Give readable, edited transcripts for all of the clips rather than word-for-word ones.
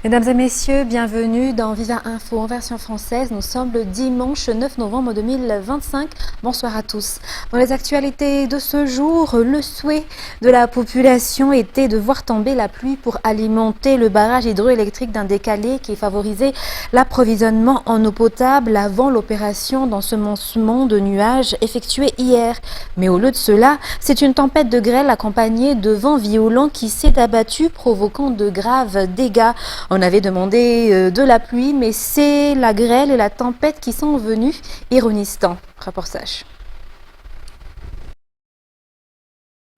Mesdames et messieurs, bienvenue dans Viva Info en version française. Nous sommes le dimanche 9 novembre 2025. Bonsoir à tous. Dans les actualités de ce jour, le souhait de la population était de voir tomber la pluie pour alimenter le barrage hydroélectrique d'un décalé qui favorisait l'approvisionnement en eau potable avant l'opération d'ensemencement de nuages effectuée hier. Mais au lieu de cela, c'est une tempête de grêle accompagnée de vents violents qui s'est abattue, provoquant de graves dégâts. On avait demandé de la pluie, mais c'est la grêle et la tempête qui sont venues, ironisant. Reportage.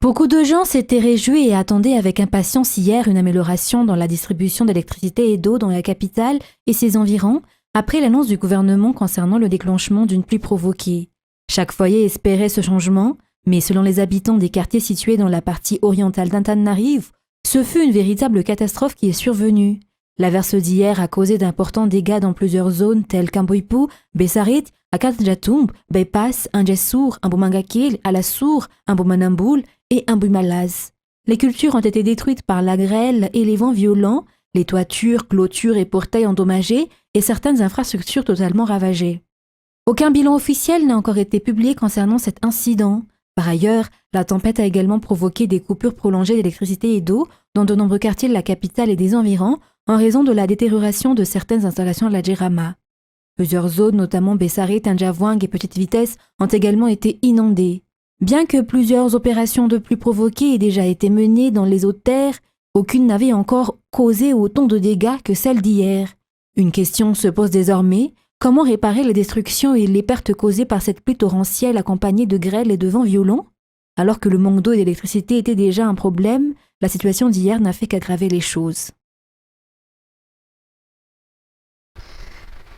Beaucoup de gens s'étaient réjouis et attendaient avec impatience hier une amélioration dans la distribution d'électricité et d'eau dans la capitale et ses environs, après l'annonce du gouvernement concernant le déclenchement d'une pluie provoquée. Chaque foyer espérait ce changement, mais selon les habitants des quartiers situés dans la partie orientale d'Antananarivo, ce fut une véritable catastrophe qui est survenue. L'averse d'hier a causé d'importants dégâts dans plusieurs zones telles qu'Amboipou, Bessarit, Akatjatumb, Beipas, Anjessour, Ambomangakil, Alassour, Ambomanamboul et Ambumalaz. Les cultures ont été détruites par la grêle et les vents violents, les toitures, clôtures et portails endommagés et certaines infrastructures totalement ravagées. Aucun bilan officiel n'a encore été publié concernant cet incident. Par ailleurs, la tempête a également provoqué des coupures prolongées d'électricité et d'eau dans de nombreux quartiers de la capitale et des environs en raison de la détérioration de certaines installations de la Djerama. Plusieurs zones, notamment Bessarit, Tinjavoing et Petite Vitesse, ont également été inondées. Bien que plusieurs opérations de pluie provoquées aient déjà été menées dans les eaux de terre, aucune n'avait encore causé autant de dégâts que celle d'hier. Une question se pose désormais: comment réparer les destructions et les pertes causées par cette pluie torrentielle accompagnée de grêle et de vents violents? Alors que le manque d'eau et d'électricité était déjà un problème, la situation d'hier n'a fait qu'aggraver les choses.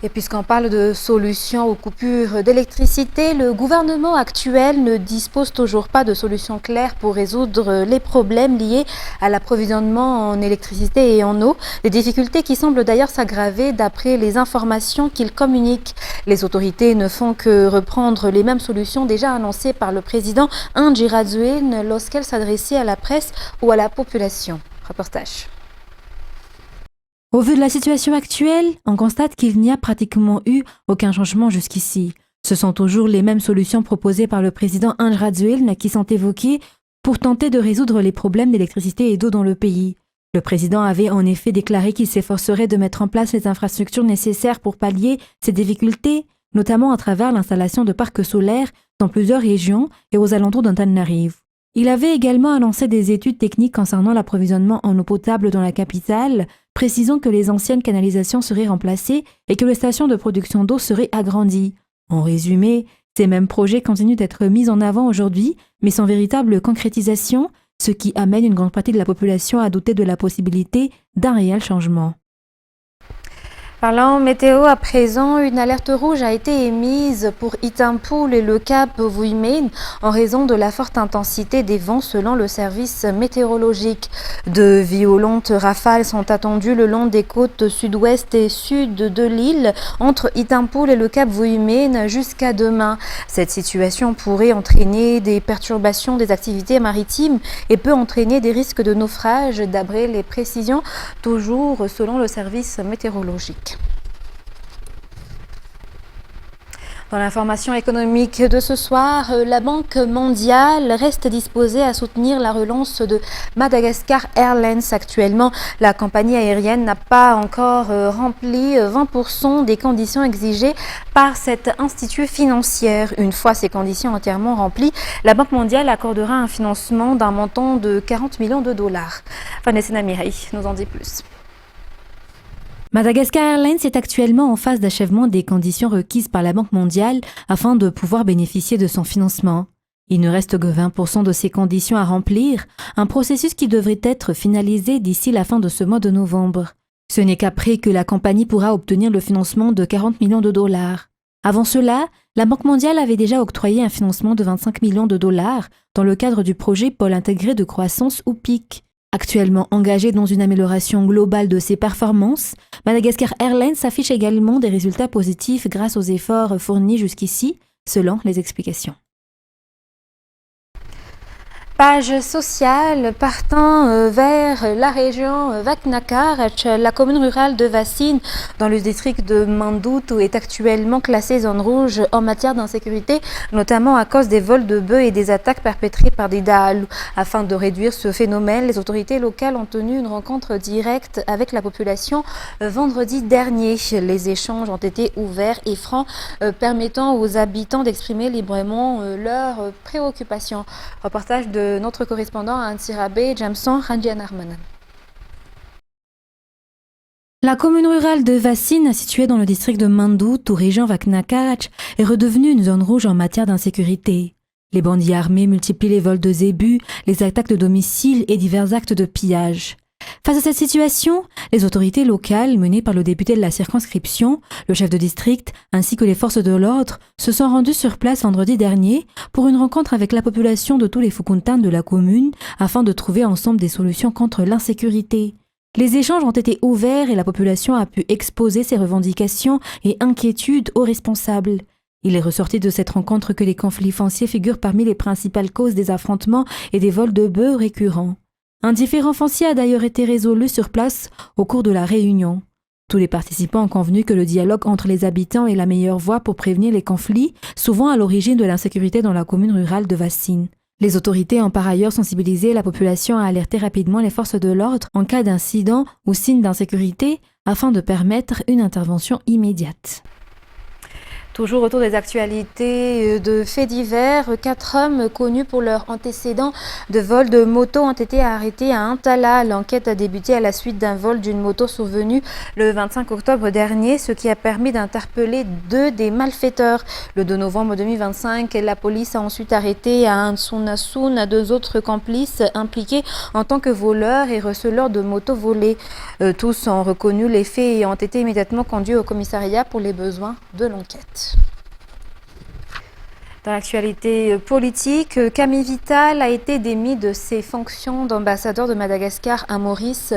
Et puisqu'on parle de solutions aux coupures d'électricité, le gouvernement actuel ne dispose toujours pas de solutions claires pour résoudre les problèmes liés à l'approvisionnement en électricité et en eau. Des difficultés qui semblent d'ailleurs s'aggraver d'après les informations qu'il communique. Les autorités ne font que reprendre les mêmes solutions déjà annoncées par le président Andry Rajoelina lorsqu'elle s'adressait à la presse ou à la population. Reportage. Au vu de la situation actuelle, on constate qu'il n'y a pratiquement eu aucun changement jusqu'ici. Ce sont toujours les mêmes solutions proposées par le président Andry Rajoelina qui sont évoquées pour tenter de résoudre les problèmes d'électricité et d'eau dans le pays. Le président avait en effet déclaré qu'il s'efforcerait de mettre en place les infrastructures nécessaires pour pallier ces difficultés, notamment à travers l'installation de parcs solaires dans plusieurs régions et aux alentours d'Antananarivo. Il avait également annoncé des études techniques concernant l'approvisionnement en eau potable dans la capitale, précisant que les anciennes canalisations seraient remplacées et que les stations de production d'eau seraient agrandies. En résumé, ces mêmes projets continuent d'être mis en avant aujourd'hui, mais sans véritable concrétisation, ce qui amène une grande partie de la population à douter de la possibilité d'un réel changement. Parlant météo à présent, une alerte rouge a été émise pour Itampul et le Cap Vuimen en raison de la forte intensité des vents selon le service météorologique. De violentes rafales sont attendues le long des côtes sud-ouest et sud de l'île entre Itampul et le Cap Vuimen jusqu'à demain. Cette situation pourrait entraîner des perturbations des activités maritimes et peut entraîner des risques de naufrage d'après les précisions, toujours selon le service météorologique. Dans l'information économique de ce soir, la Banque mondiale reste disposée à soutenir la relance de Madagascar Airlines. Actuellement, la compagnie aérienne n'a pas encore rempli 20% des conditions exigées par cet institut financier. Une fois ces conditions entièrement remplies, la Banque mondiale accordera un financement d'un montant de 40 millions de dollars. Vanessa Namirai nous en dit plus. Madagascar Airlines est actuellement en phase d'achèvement des conditions requises par la Banque mondiale afin de pouvoir bénéficier de son financement. Il ne reste que 20% de ces conditions à remplir, un processus qui devrait être finalisé d'ici la fin de ce mois de novembre. Ce n'est qu'après que la compagnie pourra obtenir le financement de 40 millions de dollars. Avant cela, la Banque mondiale avait déjà octroyé un financement de 25 millions de dollars dans le cadre du projet Pôle intégré de croissance ou PIC. Actuellement engagé dans une amélioration globale de ses performances, Madagascar Airlines affiche également des résultats positifs grâce aux efforts fournis jusqu'ici, selon les explications. Page sociale, partant vers la région Vaknakarach, la commune rurale de Vassine, dans le district de Mandoutou, est actuellement classée zone rouge en matière d'insécurité, notamment à cause des vols de bœufs et des attaques perpétrées par des Daalou. Afin de réduire ce phénomène, les autorités locales ont tenu une rencontre directe avec la population vendredi dernier. Les échanges ont été ouverts et francs, permettant aux habitants d'exprimer librement leurs préoccupations. Reportage de notre correspondant à Antsirabe, Jamson Randian Armanan. La commune rurale de Vassine, située dans le district de Mandoutou, région Vaknakarach, est redevenue une zone rouge en matière d'insécurité. Les bandits armés multiplient les vols de zébus, les attaques de domicile et divers actes de pillage. Face à cette situation, les autorités locales, menées par le député de la circonscription, le chef de district, ainsi que les forces de l'ordre, se sont rendues sur place vendredi dernier pour une rencontre avec la population de tous les Fukuntans de la commune afin de trouver ensemble des solutions contre l'insécurité. Les échanges ont été ouverts et la population a pu exposer ses revendications et inquiétudes aux responsables. Il est ressorti de cette rencontre que les conflits fonciers figurent parmi les principales causes des affrontements et des vols de bœufs récurrents. Un différend foncier a d'ailleurs été résolu sur place au cours de la réunion. Tous les participants ont convenu que le dialogue entre les habitants est la meilleure voie pour prévenir les conflits, souvent à l'origine de l'insécurité dans la commune rurale de Vassine. Les autorités ont par ailleurs sensibilisé la population à alerter rapidement les forces de l'ordre en cas d'incident ou signe d'insécurité afin de permettre une intervention immédiate. Toujours autour des actualités de faits divers, 4 hommes connus pour leur antécédent de vol de moto ont été arrêtés à Intala. L'enquête a débuté à la suite d'un vol d'une moto survenu le 25 octobre dernier, ce qui a permis d'interpeller 2 des malfaiteurs. Le 2 novembre 2025, la police a ensuite arrêté à Ansunasun 2 autres complices impliqués en tant que voleurs et receleurs de motos volées. Tous ont reconnu les faits et ont été immédiatement conduits au commissariat pour les besoins de l'enquête. Dans l'actualité politique, Camille Vital a été démis de ses fonctions d'ambassadeur de Madagascar à Maurice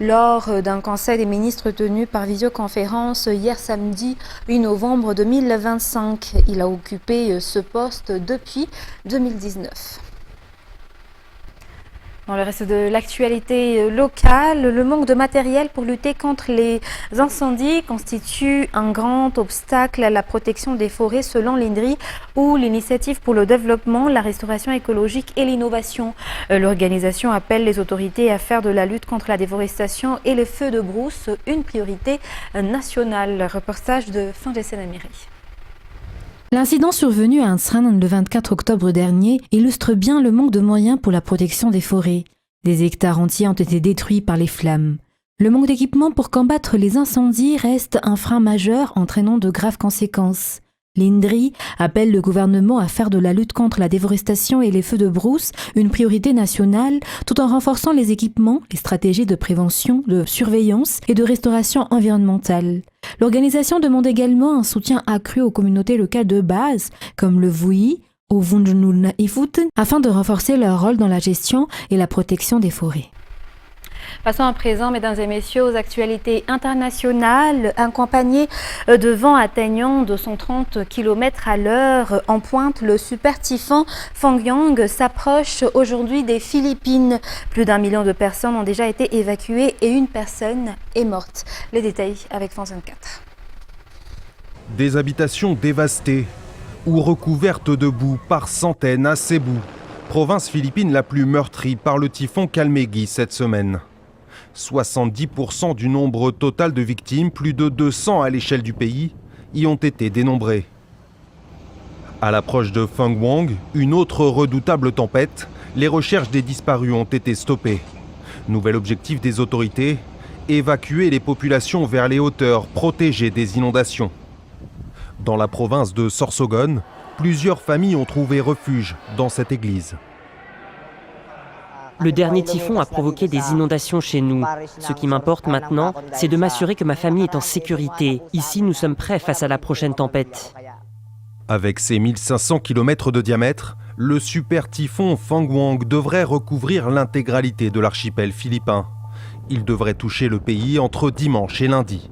lors d'un conseil des ministres tenu par visioconférence hier samedi 8 novembre 2025. Il a occupé ce poste depuis 2019. Dans le reste de l'actualité locale, le manque de matériel pour lutter contre les incendies constitue un grand obstacle à la protection des forêts selon l'INDRI ou l'Initiative pour le développement, la restauration écologique et l'innovation. L'organisation appelle les autorités à faire de la lutte contre la déforestation et les feux de brousse une priorité nationale. Reportage de Fangesen Amiri. L'incident survenu à Ansran le 24 octobre dernier illustre bien le manque de moyens pour la protection des forêts. Des hectares entiers ont été détruits par les flammes. Le manque d'équipement pour combattre les incendies reste un frein majeur entraînant de graves conséquences. L'INDRI appelle le gouvernement à faire de la lutte contre la déforestation et les feux de brousse une priorité nationale tout en renforçant les équipements, les stratégies de prévention, de surveillance et de restauration environnementale. L'organisation demande également un soutien accru aux communautés locales de base, comme le Vui ou Vunjnulna Ifut, afin de renforcer leur rôle dans la gestion et la protection des forêts. Passons à présent, mesdames et messieurs, aux actualités internationales. Accompagné de vents atteignant 230 km à l'heure en pointe, le super typhon Fangyong s'approche aujourd'hui des Philippines. Plus d'1 million de personnes ont déjà été évacuées et une personne est morte. Les détails avec France 24. Des habitations dévastées ou recouvertes de boue par centaines à Cebu, province philippine la plus meurtrie par le typhon Kalmegi cette semaine. 70% du nombre total de victimes, plus de 200 à l'échelle du pays, y ont été dénombrés. À l'approche de Fangyong, une autre redoutable tempête, les recherches des disparus ont été stoppées. Nouvel objectif des autorités, évacuer les populations vers les hauteurs protégées des inondations. Dans la province de Sorsogon, plusieurs familles ont trouvé refuge dans cette église. Le dernier typhon a provoqué des inondations chez nous. Ce qui m'importe maintenant, c'est de m'assurer que ma famille est en sécurité. Ici, nous sommes prêts face à la prochaine tempête. Avec ses 1500 km de diamètre, le super typhon Fangyong devrait recouvrir l'intégralité de l'archipel philippin. Il devrait toucher le pays entre dimanche et lundi.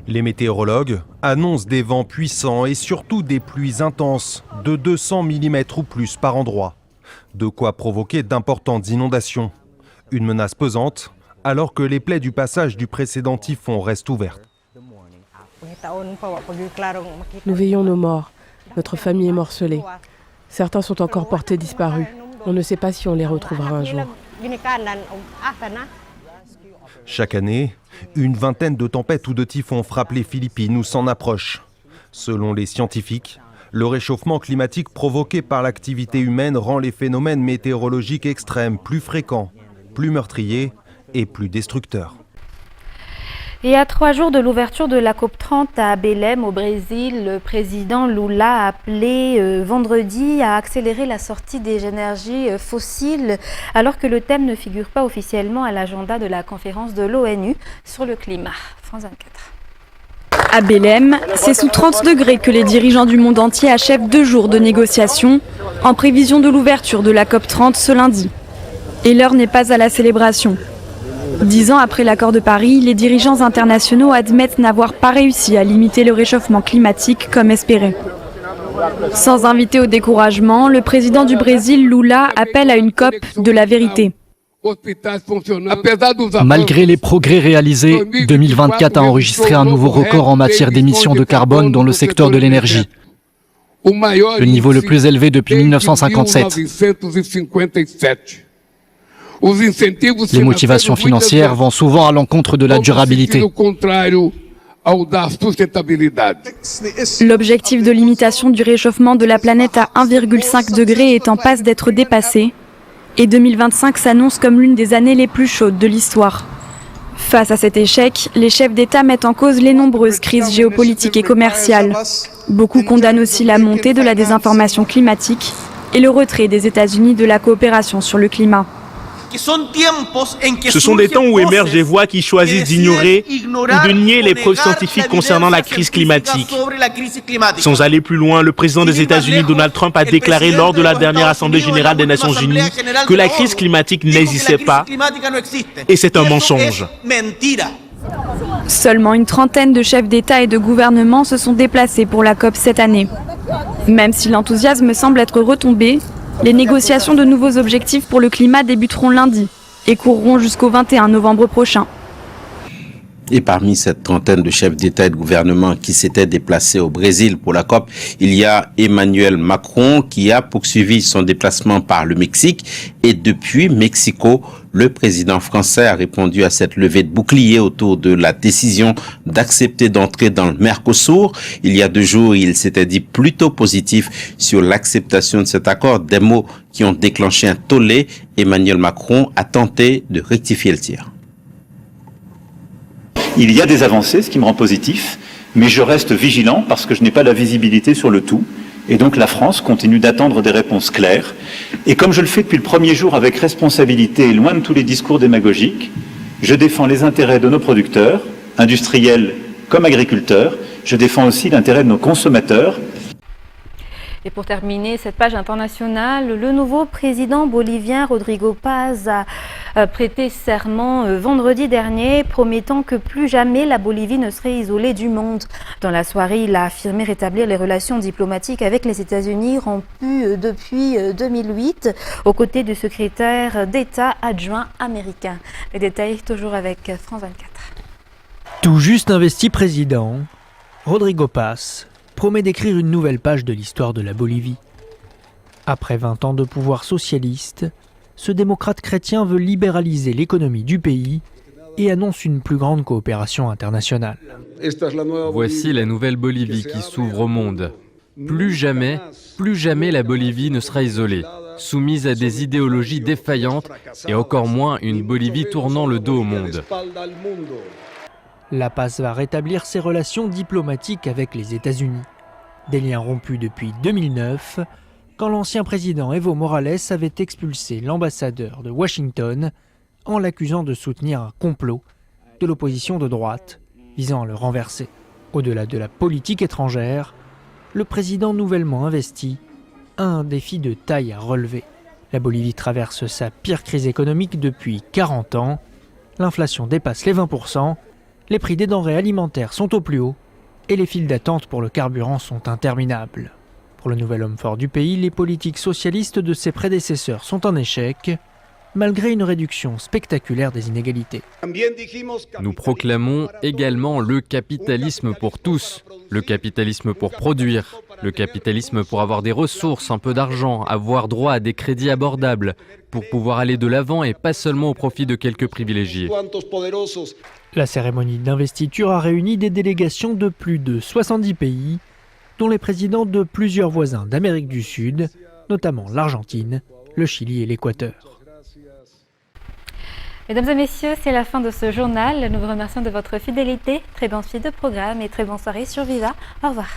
Les météorologues annoncent des vents puissants et surtout des pluies intenses de 200 mm ou plus par endroit. De quoi provoquer d'importantes inondations. Une menace pesante, alors que les plaies du passage du précédent typhon restent ouvertes. Nous veillons nos morts. Notre famille est morcelée. Certains sont encore portés disparus. On ne sait pas si on les retrouvera un jour. Chaque année, une vingtaine de tempêtes ou de typhons frappent les Philippines ou s'en approchent. Selon les scientifiques, le réchauffement climatique provoqué par l'activité humaine rend les phénomènes météorologiques extrêmes plus fréquents, plus meurtriers et plus destructeurs. Et à 3 jours de l'ouverture de la COP30 à Belém, au Brésil, le président Lula a appelé vendredi à accélérer la sortie des énergies fossiles, alors que le thème ne figure pas officiellement à l'agenda de la conférence de l'ONU sur le climat. France 24. À Belém, c'est sous 30 degrés que les dirigeants du monde entier achèvent 2 jours de négociations, en prévision de l'ouverture de la COP30 ce lundi. Et l'heure n'est pas à la célébration. 10 ans après l'accord de Paris, les dirigeants internationaux admettent n'avoir pas réussi à limiter le réchauffement climatique comme espéré. Sans inviter au découragement, le président du Brésil, Lula, appelle à une COP de la vérité. Malgré les progrès réalisés, 2024 a enregistré un nouveau record en matière d'émissions de carbone dans le secteur de l'énergie. Le niveau le plus élevé depuis 1957. Les motivations financières vont souvent à l'encontre de la durabilité. L'objectif de limitation du réchauffement de la planète à 1,5 degré est en passe d'être dépassé, et 2025 s'annonce comme l'une des années les plus chaudes de l'histoire. Face à cet échec, les chefs d'État mettent en cause les nombreuses crises géopolitiques et commerciales. Beaucoup condamnent aussi la montée de la désinformation climatique et le retrait des États-Unis de la coopération sur le climat. Ce sont des temps où émergent des voix qui choisissent d'ignorer ou de nier les preuves scientifiques concernant la crise climatique. Sans aller plus loin, le président des États-Unis, Donald Trump, a déclaré lors de la dernière Assemblée générale des Nations Unies que la crise climatique n'existait pas, et c'est un mensonge. Seulement une trentaine de chefs d'État et de gouvernement se sont déplacés pour la COP cette année. Même si l'enthousiasme semble être retombé, les négociations de nouveaux objectifs pour le climat débuteront lundi et courront jusqu'au 21 novembre prochain. Et parmi cette trentaine de chefs d'État et de gouvernement qui s'étaient déplacés au Brésil pour la COP, il y a Emmanuel Macron qui a poursuivi son déplacement par le Mexique. Et depuis Mexico, le président français a répondu à cette levée de bouclier autour de la décision d'accepter d'entrer dans le Mercosur. Il y a 2 jours, il s'était dit plutôt positif sur l'acceptation de cet accord, des mots qui ont déclenché un tollé. Emmanuel Macron a tenté de rectifier le tir. Il y a des avancées, ce qui me rend positif, mais je reste vigilant parce que je n'ai pas la visibilité sur le tout. Et donc la France continue d'attendre des réponses claires. Et comme je le fais depuis le premier jour avec responsabilité et loin de tous les discours démagogiques, je défends les intérêts de nos producteurs, industriels comme agriculteurs. Je défends aussi l'intérêt de nos consommateurs. Et pour terminer cette page internationale, le nouveau président bolivien Rodrigo Paz a prêté serment vendredi dernier, promettant que plus jamais la Bolivie ne serait isolée du monde. Dans la soirée, il a affirmé rétablir les relations diplomatiques avec les États-Unis rompues depuis 2008, aux côtés du secrétaire d'État adjoint américain. Les détails toujours avec France 24. Tout juste investi président, Rodrigo Paz promet d'écrire une nouvelle page de l'histoire de la Bolivie. Après 20 ans de pouvoir socialiste, ce démocrate chrétien veut libéraliser l'économie du pays et annonce une plus grande coopération internationale. Voici la nouvelle Bolivie qui s'ouvre au monde. Plus jamais la Bolivie ne sera isolée, soumise à des idéologies défaillantes et encore moins une Bolivie tournant le dos au monde. La Paz va rétablir ses relations diplomatiques avec les États-Unis. Des liens rompus depuis 2009, quand l'ancien président Evo Morales avait expulsé l'ambassadeur de Washington en l'accusant de soutenir un complot de l'opposition de droite visant à le renverser. Au-delà de la politique étrangère, le président nouvellement investi a un défi de taille à relever. La Bolivie traverse sa pire crise économique depuis 40 ans. L'inflation dépasse les 20%. Les prix des denrées alimentaires sont au plus haut et les files d'attente pour le carburant sont interminables. Pour le nouvel homme fort du pays, les politiques socialistes de ses prédécesseurs sont en échec, malgré une réduction spectaculaire des inégalités. Nous proclamons également le capitalisme pour tous, le capitalisme pour produire, le capitalisme pour avoir des ressources, un peu d'argent, avoir droit à des crédits abordables, pour pouvoir aller de l'avant et pas seulement au profit de quelques privilégiés. La cérémonie d'investiture a réuni des délégations de plus de 70 pays, dont les présidents de plusieurs voisins d'Amérique du Sud, notamment l'Argentine, le Chili et l'Équateur. Mesdames et messieurs, c'est la fin de ce journal. Nous vous remercions de votre fidélité. Très bonne suite de programme et très bonne soirée sur Viva. Au revoir.